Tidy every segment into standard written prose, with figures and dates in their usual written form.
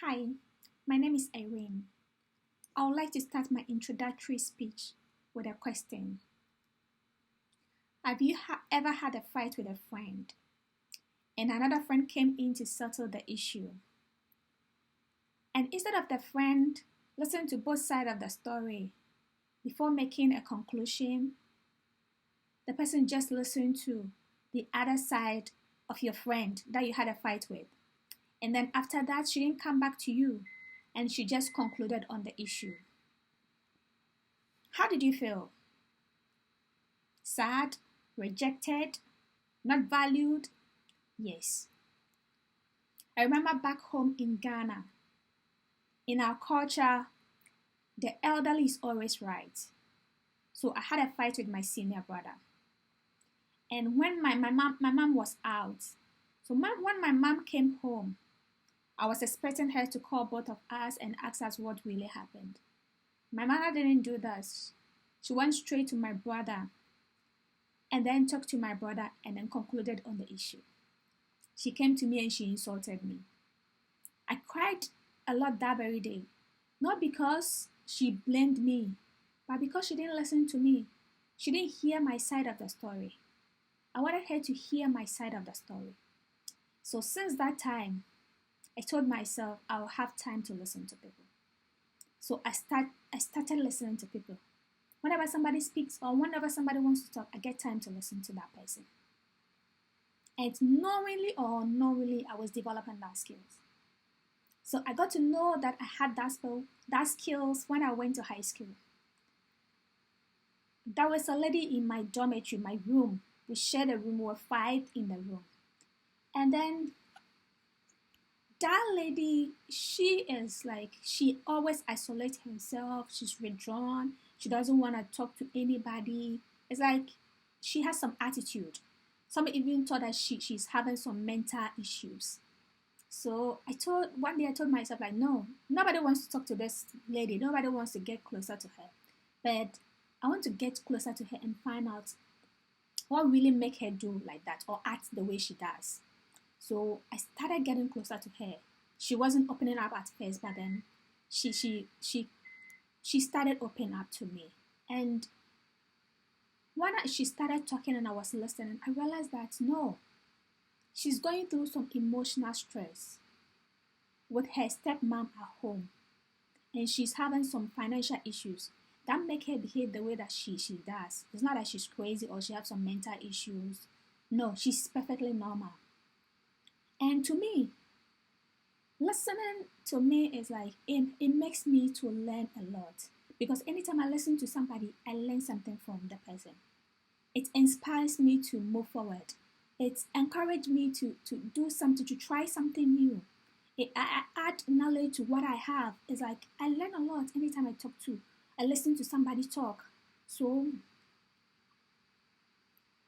Hi, my name is Irene. I would like to start my introductory speech with a question. Have you ever had a fight with a friend and another friend came in to settle the issue? And instead of the friend listening to both sides of the story before making a conclusion, the person just listened to the other side of your friend that you had a fight with. And then after that, she didn't come back to you and she just concluded on the issue. How did you feel? Sad? Rejected? Not valued? Yes. I remember back home in Ghana, in our culture, the elderly is always right. So I had a fight with my senior brother. And when my mom was out, so when my mom came home, I was expecting her to call both of us and ask us what really happened. My mother didn't do this. She went straight to my brother and then talked to my brother and then concluded on the issue. She came to me and she insulted me. I cried a lot that very day, not because she blamed me, but because she didn't listen to me. She didn't hear my side of the story. I wanted her to hear my side of the story. So since that time, I told myself I'll have time to listen to people. So I started listening to people. Whenever somebody speaks or whenever somebody wants to talk, I get time to listen to that person. And knowingly or unknowingly, I was developing that skills. So I got to know that I had that skills when I went to high school. There was a lady in my dormitory, my room. We shared a room, we were 5 in the room. And then that lady, she always isolates herself. She's withdrawn. She doesn't want to talk to anybody. It's like she has some attitude. Some even thought that she's having some mental issues. So one day I told myself, like, no, nobody wants to talk to this lady. Nobody wants to get closer to her. But I want to get closer to her and find out what really make her do like that or act the way she does. So I started getting closer to her. She wasn't opening up at first, but then she started opening up to me. And when she started talking and I was listening, I realized that no, she's going through some emotional stress with her stepmom at home. And she's having some financial issues that make her behave the way that she does. It's not that she's crazy or she has some mental issues. No, she's perfectly normal. And to me, listening to me is like, it makes me to learn a lot. Because anytime I listen to somebody, I learn something from the person. It inspires me to move forward. It encourages me to do something, to try something new. I add knowledge to what I have. It's like I learn a lot anytime I listen to somebody talk. So,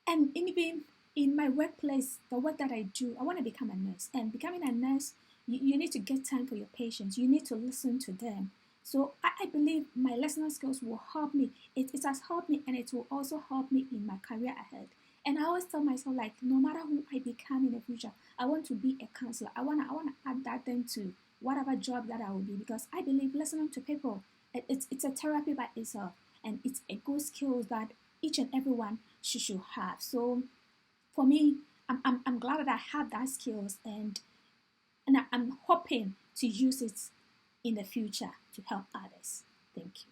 and even in my workplace, the work that I do, I want to become a nurse. And becoming a nurse, you need to get time for your patients. You need to listen to them. So I believe my listening skills will help me. It has helped me and it will also help me in my career ahead. And I always tell myself, like, no matter who I become in the future, I want to be a counselor. I want to add that thing to whatever job that I will be, because I believe listening to people, it's a therapy by itself. And it's a good skill that each and everyone should have. So for me, I'm glad that I have that skills and I'm hoping to use it in the future to help others. Thank you.